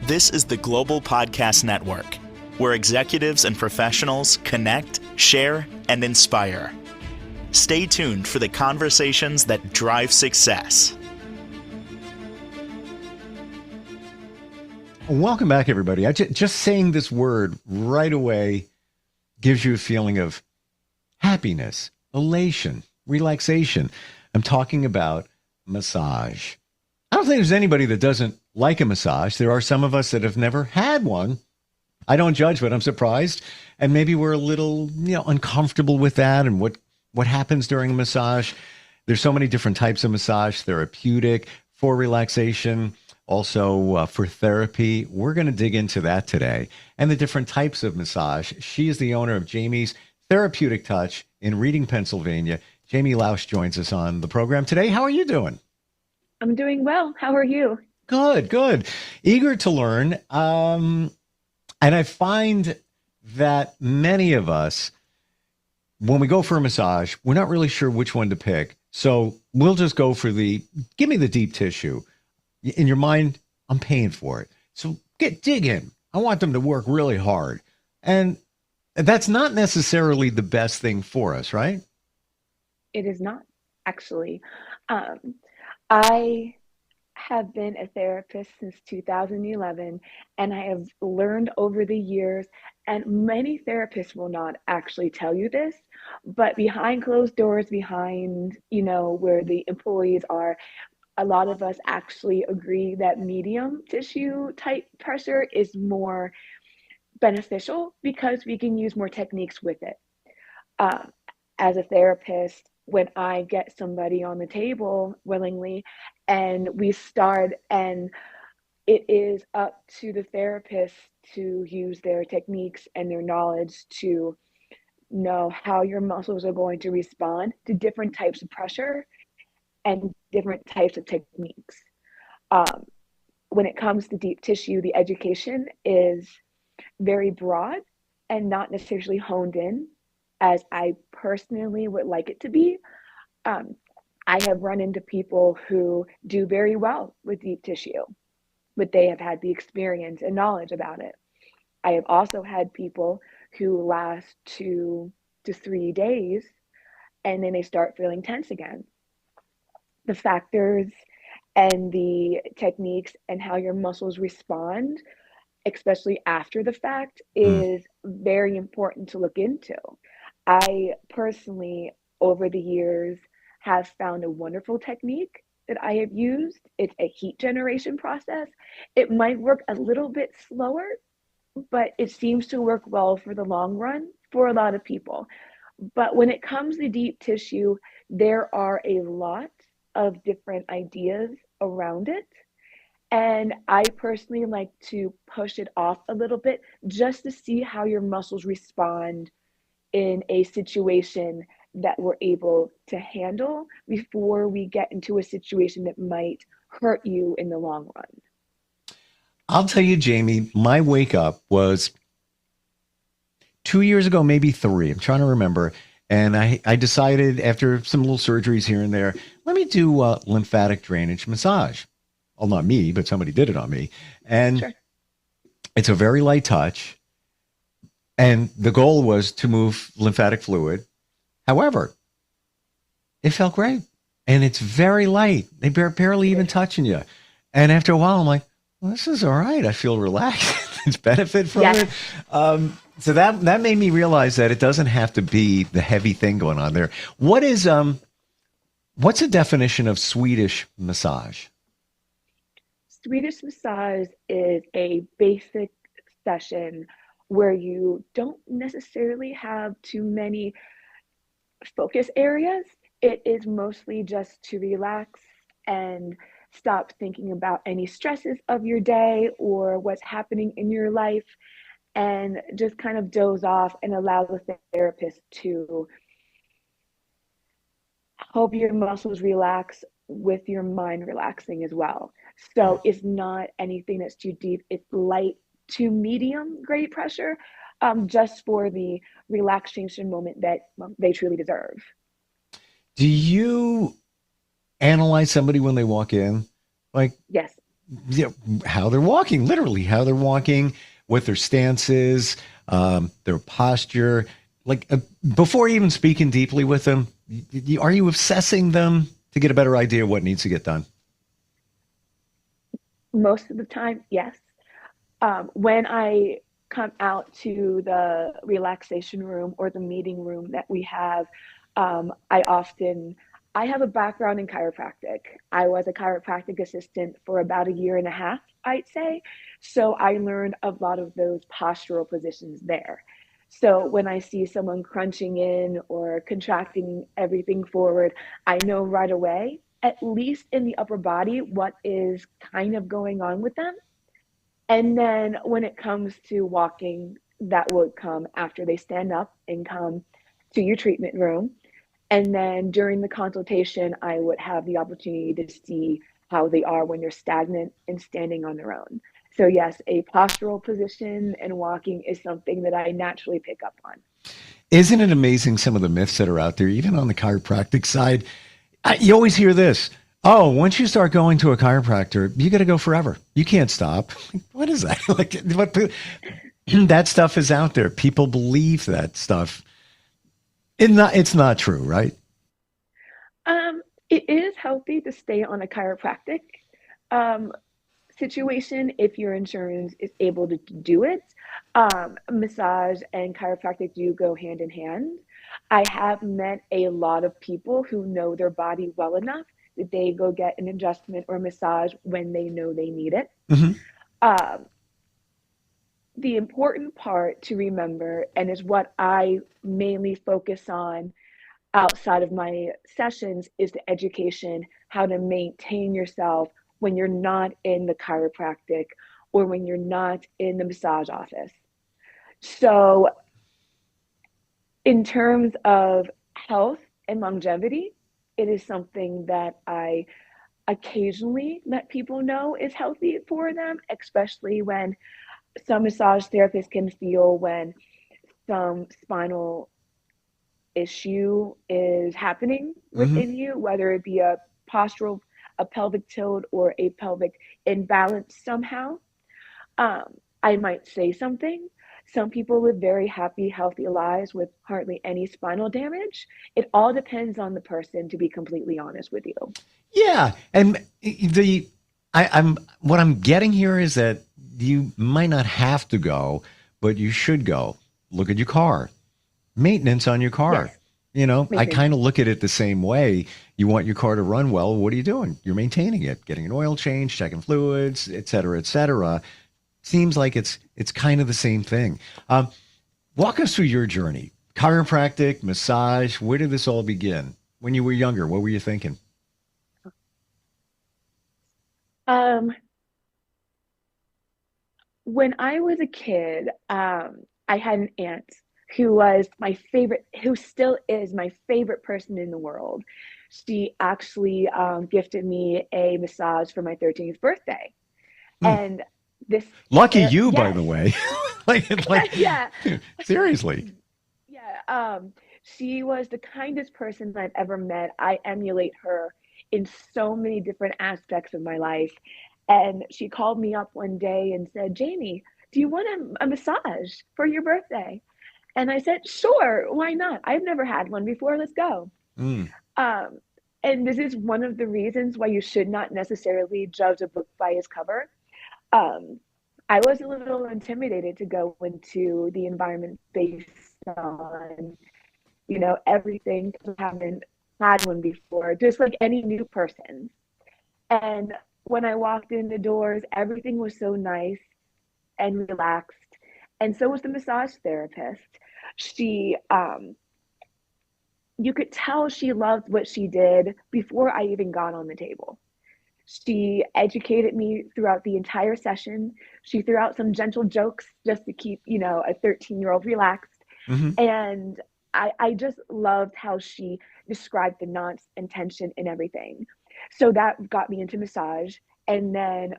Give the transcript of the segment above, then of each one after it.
This is the Global Podcast Network, where executives and professionals connect, share, and inspire. Stay tuned for the conversations that drive success. Welcome back, everybody. Just saying this word right away gives you a feeling of happiness, elation, relaxation. I'm talking about massage. I don't think there's anybody that doesn't like a massage. There are some of us that have never had one. I don't judge, but I'm surprised. And maybe we're a little, uncomfortable with that and what happens during a massage. There's so many different types of massage: therapeutic, for relaxation, also for therapy. We're going to dig into that today and the different types of massage. She is the owner of Jami's Therapeutic Touch in Reading, Pennsylvania. Jami Lausch joins us on the program today. How are you doing? I'm doing well. How are you? Good. Eager to learn. And I find that many of us, when we go for a massage, we're not really sure which one to pick. So we'll just go for give me the deep tissue. In your mind, I'm paying for it. So dig in. I want them to work really hard. And that's not necessarily the best thing for us, right? It is not, actually. I have been a therapist since 2011, and I have learned over the years, and many therapists will not actually tell you this, but behind closed doors, behind, where the employees are, a lot of us actually agree that medium tissue type pressure is more beneficial because we can use more techniques with it. As a therapist, when I get somebody on the table willingly and we start, and it is up to the therapist to use their techniques and their knowledge to know how your muscles are going to respond to different types of pressure and different types of techniques. When it comes to deep tissue, the education is very broad and not necessarily honed in as I personally would like it to be. I have run into people who do very well with deep tissue, but they have had the experience and knowledge about it. I have also had people who last 2 to 3 days and then they start feeling tense again. The factors and the techniques and how your muscles respond, especially after the fact, is very important to look into. I personally, over the years, have found a wonderful technique that I have used. It's a heat generation process. It might work a little bit slower, but it seems to work well for the long run for a lot of people. But when it comes to deep tissue, there are a lot of different ideas around it. And I personally like to push it off a little bit just to see how your muscles respond in a situation that we're able to handle before we get into a situation that might hurt you in the long run. I'll tell you, Jami, my wake up was 2 years ago, maybe 3. I'm trying to remember. And I decided, after some little surgeries here and there, let me do lymphatic drainage massage. Well, not me, but somebody did it on me. And Sure. It's a very light touch. And the goal was to move lymphatic fluid. However, it felt great. And it's very light. They barely even touching you. And after a while, I'm like, well, this is all right. I feel relaxed. It's benefit from it. So that made me realize that it doesn't have to be the heavy thing going on there. What's the definition of Swedish massage? Swedish massage is a basic session where you don't necessarily have too many focus areas. It is mostly just to relax and stop thinking about any stresses of your day or what's happening in your life, and just kind of doze off and allow the therapist to help your muscles relax with your mind relaxing as well. So it's not anything that's too deep. It's light to medium grade pressure, just for the relaxation moment that they truly deserve. Do you analyze somebody when they walk in? Like, Yes. how they're walking, literally how they're walking, what their stance is, their posture. Like before even speaking deeply with them, are you assessing them to get a better idea of what needs to get done? Most of the time, yes. When I come out to the relaxation room or the meeting room that we have, I often I have a background in chiropractic. I was a chiropractic assistant for about a year and a half, I'd say. So I learned a lot of those postural positions there. So when I see someone crunching in or contracting everything forward, I know right away, at least in the upper body, what is kind of going on with them. And then when it comes to walking, that would come after they stand up and come to your treatment room. And then during the consultation, I would have the opportunity to see how they are when they're stagnant and standing on their own. So, yes, a postural position and walking is something that I naturally pick up on. Isn't it amazing some of the myths that are out there, even on the chiropractic side? You always hear this. Oh, once you start going to a chiropractor, you got to go forever. You can't stop. What is that? Like, what? That stuff is out there. People believe that stuff. It's not true, right? It is healthy to stay on a chiropractic um, situation if your insurance is able to do it. Massage and chiropractic do go hand in hand. I have met a lot of people who know their body well enough that they go get an adjustment or massage when they know they need it. Hmm. Um, the important part to remember, and is what I mainly focus on outside of my sessions, is the education, how to maintain yourself when you're not in the chiropractic or when you're not in the massage office. So, in terms of health and longevity, it is something that I occasionally let people know is healthy for them, especially when some massage therapists can feel when some spinal issue is happening Hmm. within you, whether it be a postural, a pelvic tilt, or a pelvic imbalance somehow. I might say something. Some people live very happy, healthy lives with hardly any spinal damage. It all depends on the person, to be completely honest with you. Yeah, and the I'm what I'm getting here is that you might not have to go, but you should go. Look at your car, maintenance on your car. Yes, I maintenance. kind of look at it the same way. You want your car to run well. What are you doing? You're maintaining it, getting an oil change, checking fluids, et cetera, et cetera. Seems like it's kind of the same thing. Walk us through your journey. Chiropractic, massage. Where did this all begin? When you were younger, what were you thinking? Um, when I was a kid, I had an aunt who was my favorite, who still is my favorite person in the world. She actually gifted me a massage for my 13th birthday. Hmm. And this Lucky you, by yes, the way. like, yeah, seriously. yeah. She was the kindest person I've ever met. I emulate her in so many different aspects of my life. And she called me up one day and said, Jamie, do you want a massage for your birthday? And I said, sure, why not? I've never had one before. Let's go. Mm. Um, and this is one of the reasons why you should not necessarily judge a book by its cover. Um, I was a little intimidated to go into the environment based on, everything, because I haven't had one before, just like any new person. And when I walked in the doors, everything was so nice and relaxed. And so was the massage therapist. She, you could tell she loved what she did before I even got on the table. She educated me throughout the entire session. She threw out some gentle jokes just to keep, a 13-year-old relaxed. Hmm. And I just loved how she described the knots and tension and everything. So that got me into massage. And then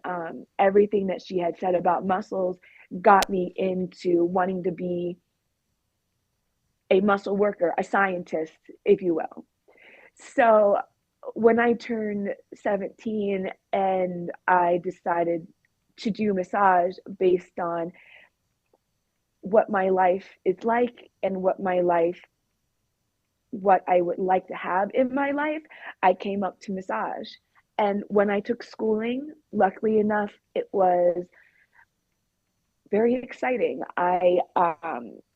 everything that she had said about muscles got me into wanting to be a muscle worker, a scientist, if you will. So when I turned 17 and I decided to do massage based on what my life is like and what I would like to have in my life, I came up to massage. And when I took schooling, luckily enough, it was very exciting. I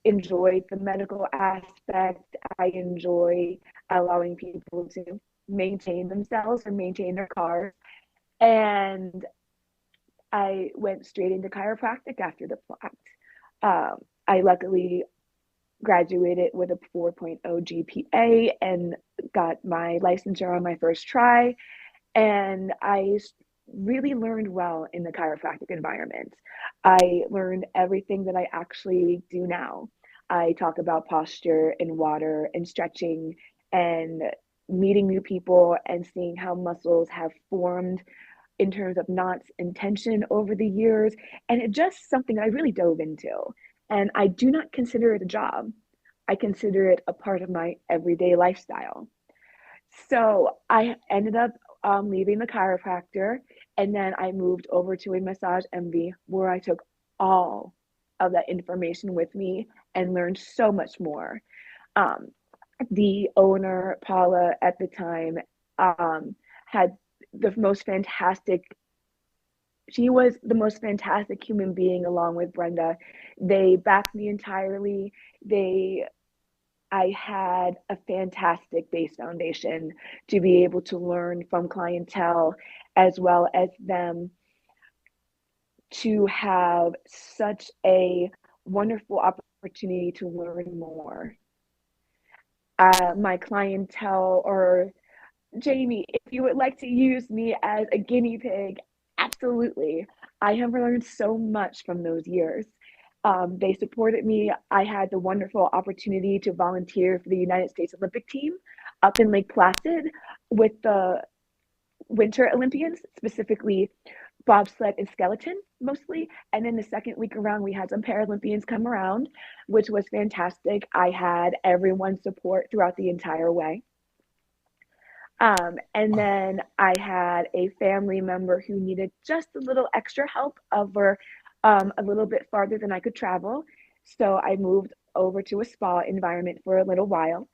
enjoyed the medical aspect. I enjoy allowing people to maintain themselves or maintain their cars. And I went straight into chiropractic after the fact. I luckily graduated with a 4.0 GPA and got my licensure on my first try. And I really learned well in the chiropractic environment. I learned everything that I actually do now. I talk about posture and water and stretching and meeting new people and seeing how muscles have formed in terms of knots and tension over the years. And it's just something I really dove into. And I do not consider it a job. I consider it a part of my everyday lifestyle. So I ended up leaving the chiropractor, and then I moved over to a massage MD where I took all of that information with me and learned so much more. Um, the owner, Paula, at the time, had the most fantastic she was the most fantastic human being along with Brenda. They backed me entirely. They I had a fantastic base foundation to be able to learn from clientele as well as them to have such a wonderful opportunity to learn more. My clientele, or Jami, if you would like to use me as a guinea pig, absolutely. I have learned so much from those years. They supported me. I had the wonderful opportunity to volunteer for the United States Olympic team up in Lake Placid with the Winter Olympians, specifically bobsled and skeleton mostly. And then the second week around, we had some Paralympians come around, which was fantastic. I had everyone's support throughout the entire way. And then I had a family member who needed just a little extra help over a little bit farther than I could travel. So I moved over to a spa environment for a little while.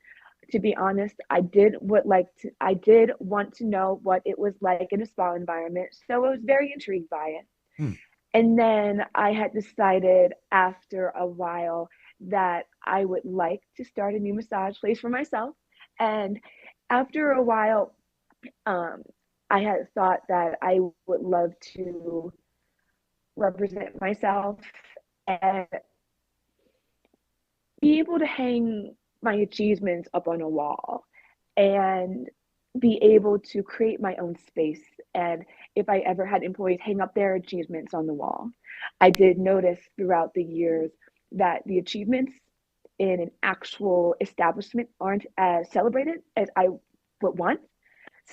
To be honest, I did want to know what it was like in a spa environment. So I was very intrigued by it. Hmm. And then I had decided after a while that I would like to start a new massage place for myself. And after a while, um, I had thought that I would love to represent myself and be able to hang my achievements up on a wall and be able to create my own space. And if I ever had employees hang up their achievements on the wall, I did notice throughout the years that the achievements in an actual establishment aren't as celebrated as I would want.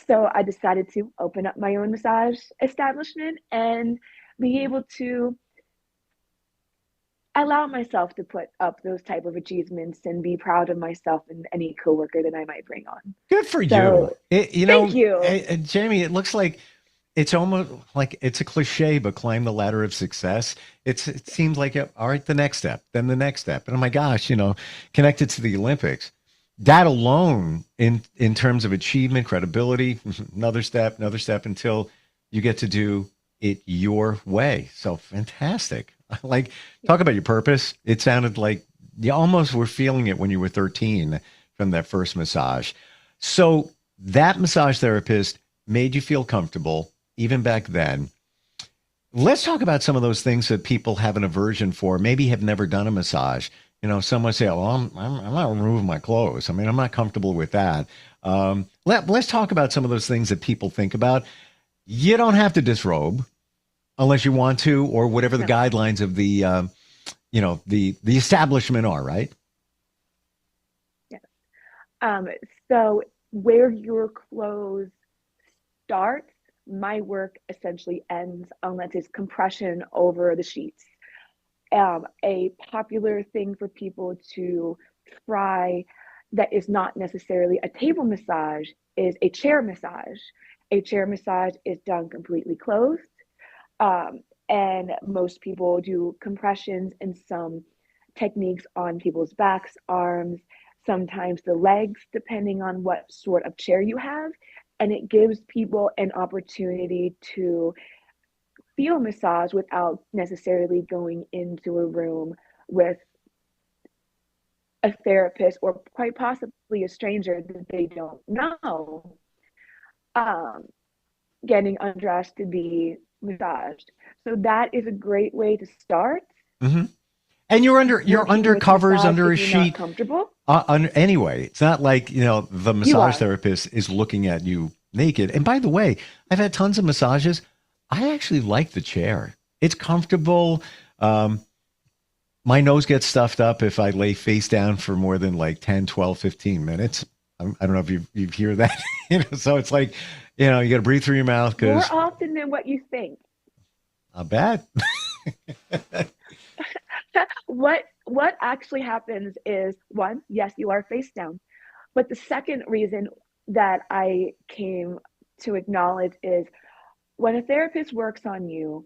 So I decided to open up my own massage establishment and be able to allow myself to put up those type of achievements and be proud of myself and any coworker that I might bring on. Good for So you. thank you. Jamie, it looks like it's almost like it's a cliche, but climb the ladder of success. It seems like, all right, the next step, then the next step. And oh my gosh, connected to the Olympics, that alone in terms of achievement, credibility, another step until you get to do it your way. So fantastic. Like, talk about your purpose. It sounded like you almost were feeling it when you were 13 from that first massage. So that massage therapist made you feel comfortable even back then. Let's talk about some of those things that people have an aversion for, maybe have never done a massage. Some would say, well, I'm not removing my clothes. I mean, I'm not comfortable with that. Let's talk about some of those things that people think about. You don't have to disrobe unless you want to, or whatever the No. guidelines of the establishment are, right? Yes. So where your clothes start, my work essentially ends unless it's compression over the sheets. A popular thing for people to try that is not necessarily a table massage is a chair massage. A chair massage is done completely closed. Um, and most people do compressions and some techniques on people's backs, arms, sometimes the legs, depending on what sort of chair you have. And it gives people an opportunity to feel massage without necessarily going into a room with a therapist or quite possibly a stranger that they don't know, um, getting undressed to be massaged. So that is a great way to start Hmm. And you're working under with covers massage under if a you're not sheet. comfortable. Anyway, it's not like, the You massage are. therapist is looking at you naked. And by the way, I've had tons of massages. I actually like the chair. It's comfortable. Um, my nose gets stuffed up if I lay face down for more than like 10, 12, 15 minutes. I don't know if you hear that. So it's like, you got to breathe through your mouth More because often than what you think. I'm bad. What actually happens is, one, yes, you are face down. But the second reason that I came to acknowledge is when a therapist works on you,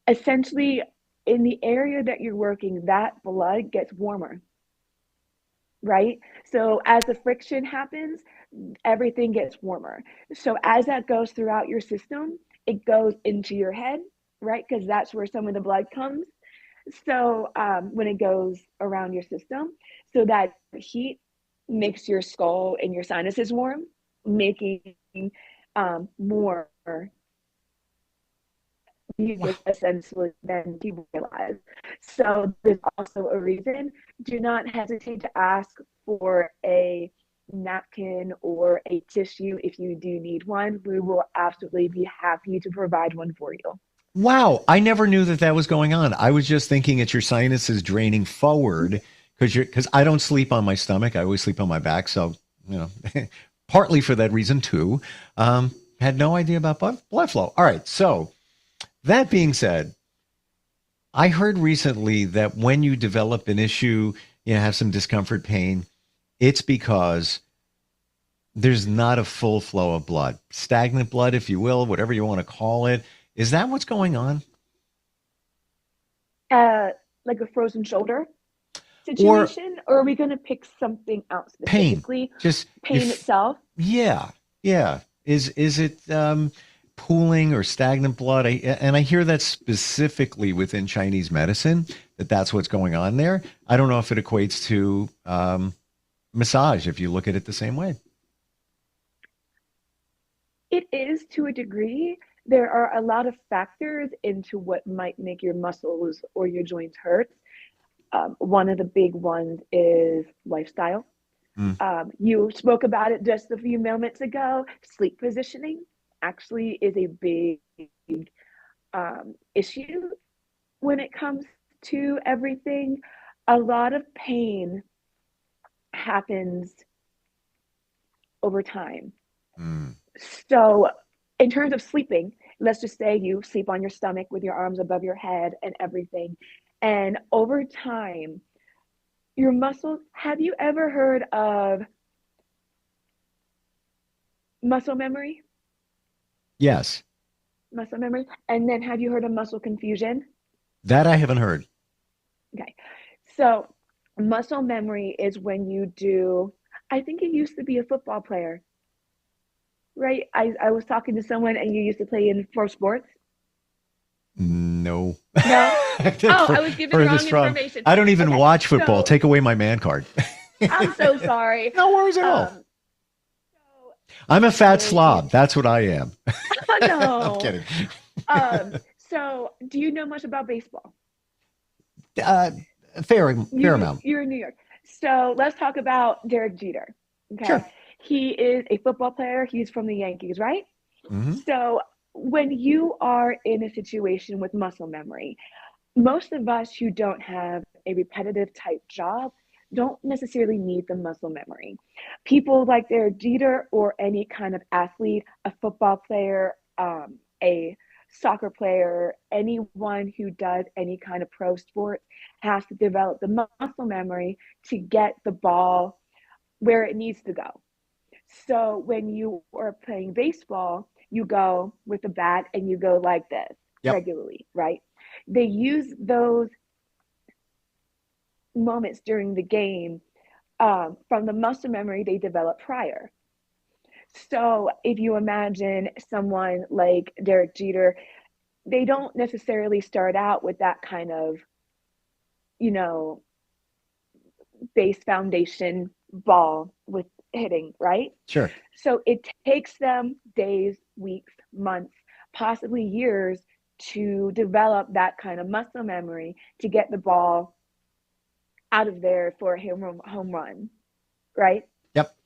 essentially in the area that you're working, that blood gets warmer, right? So as the friction happens, everything gets warmer. So as that goes throughout your system, it goes into your head, right? Because that's where some of the blood comes. So when it goes around your system, so that heat makes your skull and your sinuses warm, making more mucus essentially than people realize. So there's also a reason. Do not hesitate to ask for a napkin or a tissue if you do need one. We will absolutely be happy to provide one for you. Wow, I never knew that was going on. I was just thinking it's your sinuses draining forward because I don't sleep on my stomach. I always sleep on my back. So, you know, partly for that reason too. Had no idea about blood flow. All right. So that being said, I heard recently that when you develop an issue, have some discomfort, pain, it's because there's not a full flow of blood, stagnant blood, if you will, whatever you want to call it. Is that what's going on? Uh, like a frozen shoulder Or situation, or are we going to pick something out pain? specifically? Just Pain if, itself? yeah, yeah. Is it pooling or stagnant blood? And I hear that specifically within Chinese medicine that's what's going on there. I don't know if it equates to massage if you look at it the same way. It is to a degree. There are a lot of factors into what might make your muscles or your joints hurt. One of the big ones is lifestyle. Mm. You spoke about it just a few moments ago. Sleep positioning actually is a big issue when it comes to everything. A lot of pain happens over time. Mm. So, in terms of sleeping, let's just say you sleep on your stomach with your arms above your head and everything. And over time, your muscles, have you ever heard of muscle memory? Yes, Muscle memory. And then have you heard of muscle confusion? that I haven't heard. Okay. So, muscle memory is when you do, I think you used to be a football player, right? I was talking to someone and you used to play in four sports. No. No? Oh, I was given Furthest wrong from. information. I don't even Okay. watch football. So, Take away my man card. I'm so sorry. No worries at all. Um, so I'm a fat when slob. it, That's what I am. oh I'm no. kidding. So do you know much about baseball? Uh, fair amount. You're in New York. So let's talk about Derek Jeter. Okay. Sure. He is a football player. He's from the Yankees, right? Hmm. So when you are in a situation with muscle memory, most of us who don't have a repetitive type job don't necessarily need the muscle memory. People like their Jeter or any kind of athlete, a football player, a soccer player, anyone who does any kind of pro sport has to develop the muscle memory to get the ball where it needs to go. So when you are playing baseball, you go with the bat and you go like this Yep. regularly, right? They use those moments during the game from the muscle memory they developed prior. So if you imagine someone like Derek Jeter, they don't necessarily start out with that kind of, you know, base foundation ball with hitting, right? Sure. So it takes them days, weeks, months, possibly years to develop that kind of muscle memory to get the ball out of there for a home run, right? Yep.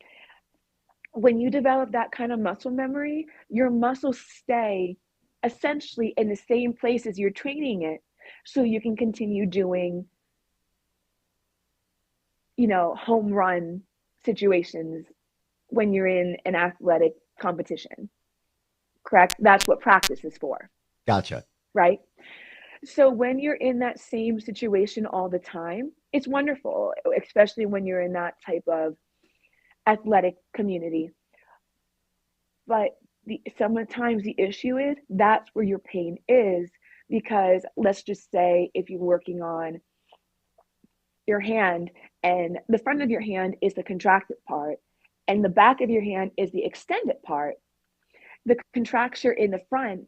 When you develop that kind of muscle memory, your muscles stay essentially in the same place as you're training it so you can continue doing, home run situations when you're in an athletic competition. Correct? That's what practice is for, Gotcha. right? So when you're in that same situation all the time, it's wonderful, especially when you're in that type of athletic community. But sometimes the issue is that's where your pain is because let's just say if you're working on your hand and the front of your hand is the contracted part and the back of your hand is the extended part, the contracture in the front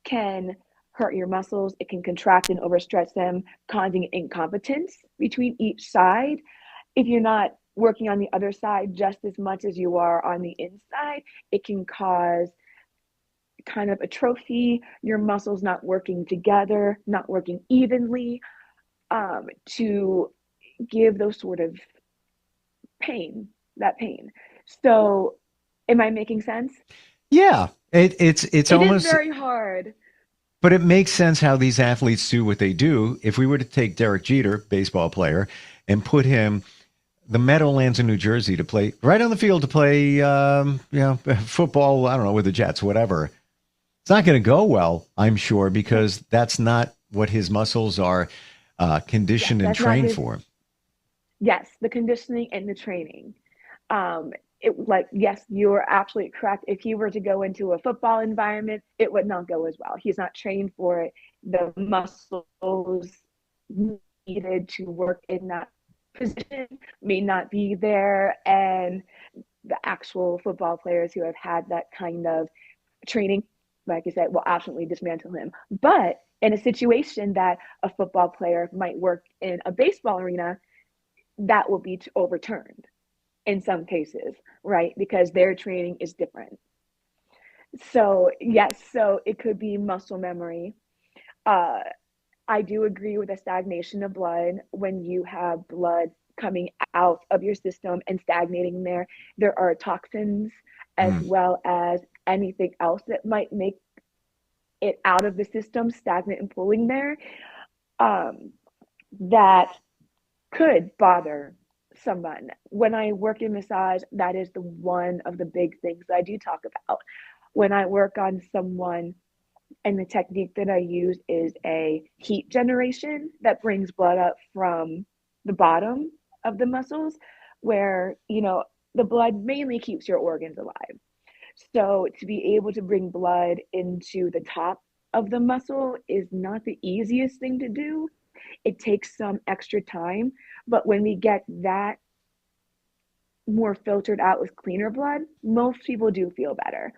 can hurt your muscles. It can contract and overstretch them, causing incompetence between each side. If you're not working on the other side just as much as you are on the inside, it can cause kind of atrophy, your muscles not working together, not working evenly, to give those sort of that pain. So, am I making sense? Yeah. It's It is almost, very hard. but it makes sense how these athletes do what they do. If we were to take Derek Jeter, baseball player, and put him the Meadowlands in New Jersey to play right on the field to play, football. I don't know, with the Jets, whatever. It's not going to go well, I'm sure, because that's not what his muscles are Yes, conditioned and that's not trained his. for. Yes, the conditioning and the training. Yes, you're absolutely correct. If he were to go into a football environment, it would not go as well. He's not trained for it. The muscles needed to work in that position may not be there, and the actual football players who have had that kind of training, like I said, will absolutely dismantle him. But in a situation that a football player might work in a baseball arena, that will be overturned in some cases, right? Because their training is different. So, yes, so it could be muscle memory. Uh, I do agree with the stagnation of blood. When you have blood coming out of your system and stagnating there, there are toxins as Mm. well as anything else that might make it out of the system, stagnant and pooling there, um, that could bother someone. When I work in massage, that is the one of the big things that I do talk about. When I work on someone, and the technique that I use is a heat generation that brings blood up from the bottom of the muscles, where, the blood mainly keeps your organs alive. So to be able to bring blood into the top of the muscle is not the easiest thing to do. It takes some extra time, but when we get that more filtered out with cleaner blood, most people do feel better.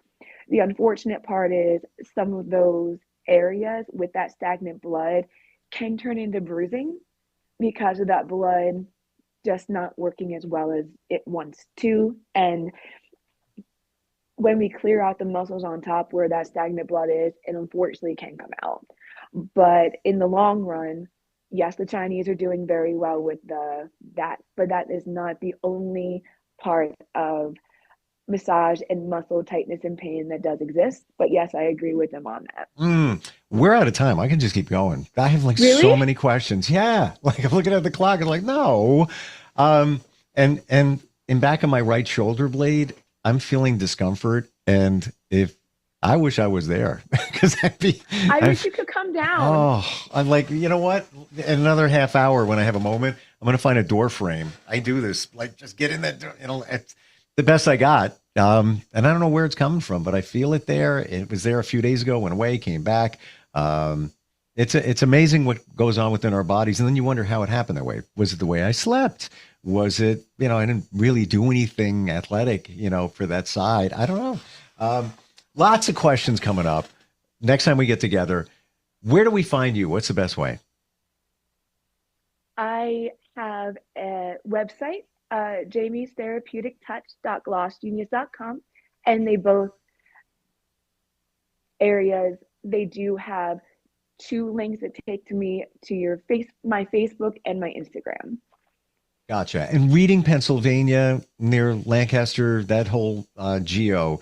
The unfortunate part is some of those areas with that stagnant blood can turn into bruising because of that blood just not working as well as it wants to. And when we clear out the muscles on top where that stagnant blood is, it unfortunately can come out. But in the long run, yes, the Chinese are doing very well with that, but that is not the only part of massage and muscle tightness and pain that does exist. But yes, I agree with them on that. We're out of time. I can just keep going. I have like Really? so many questions. Yeah. Like I'm looking at the clock and like, no. Um, and in back of my right shoulder blade, I'm feeling discomfort. And if I wish I was there because I I, wish you could come down. I'm like, you know what? In another half hour when I have a moment, I'm going to find a door frame. I do this, like just get in that door, the best I got. And I don't know where it's coming from, but I feel it there. It was there a few days ago, went away, came back. It's amazing what goes on within our bodies. And then you wonder how it happened that way. Was it the way I slept? Was it, I didn't really do anything athletic, for that side. I don't know. Lots of questions coming up. Next time we get together, where do we find you? What's the best way? I have a website, Jami's Therapeutic Touch.glossgenius.com, and they both areas, they do have 2 links that take to me to my Facebook and my Instagram. Gotcha. And Reading, Pennsylvania, near Lancaster, that whole geo.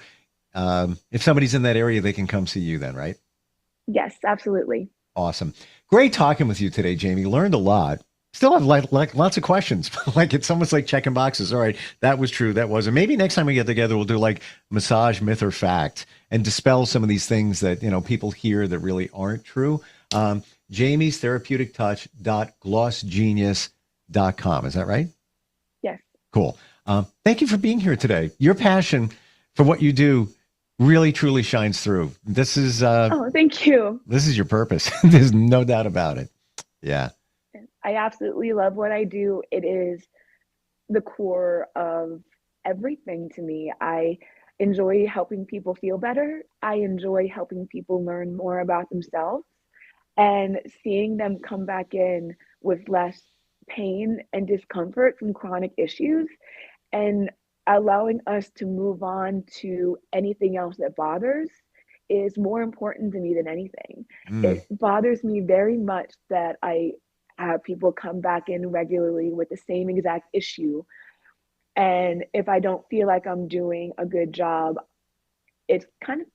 If somebody's in that area, they can come see you then, right? Yes, absolutely. Awesome. Great talking with you today, Jami. Learned a lot. Still have like lots of questions. Like it's almost like checking boxes. All right, that was true. That wasn't. Maybe next time we get together, we'll do like massage, myth or fact, and dispel some of these things that people hear that really aren't true. Jami's Therapeutic Touch.glossgenius.com. Is that right? Yes. Cool. Thank you for being here today. Your passion for what you do really truly shines through. This is oh, thank you. This is your purpose. There's no doubt about it. Yeah. I absolutely love what I do. It is the core of everything to me. I enjoy helping people feel better. I enjoy helping people learn more about themselves and seeing them come back in with less pain and discomfort from chronic issues and allowing us to move on to anything else that bothers is more important to me than anything. It bothers me very much that I have people come back in regularly with the same exact issue. And if I don't feel like I'm doing a good job, it's kind of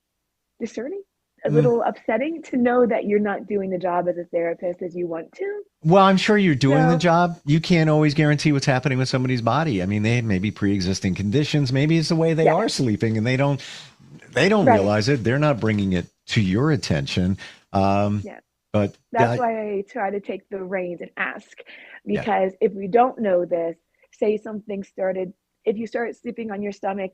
discerning, a little upsetting to know that you're not doing the job as a therapist as you want to. Well, I'm sure you're doing the job. You can't always guarantee what's happening with somebody's body. I mean, they may be pre-existing conditions. Maybe it's the way they are sleeping and they don't realize it. They're not bringing it to your attention. But that's why I try to take the reins and ask, because if we don't know this, say something started, if you started sleeping on your stomach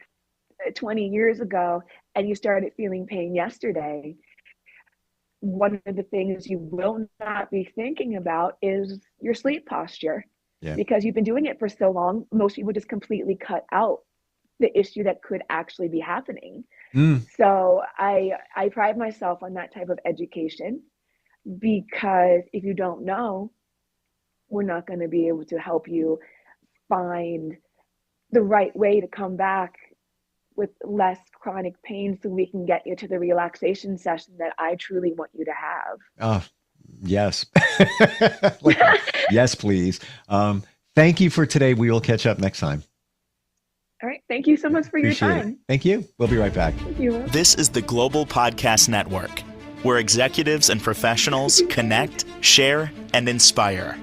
20 years ago and you started feeling pain yesterday, one of the things you will not be thinking about is your sleep posture. Because you've been doing it for so long, most people just completely cut out the issue that could actually be happening. So I pride myself on that type of education, because if you don't know, we're not going to be able to help you find the right way to come back with less chronic pain so we can get you to the relaxation session that I truly want you to have. Oh, yes. Yes, please. Thank you for today. We will catch up next time. All right. Thank you so much for your time. Thank you. We'll be right back. Thank you. This is the Global Podcast Network, where executives and professionals connect, share, and inspire.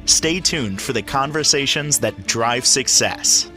Stay tuned for the conversations that drive success.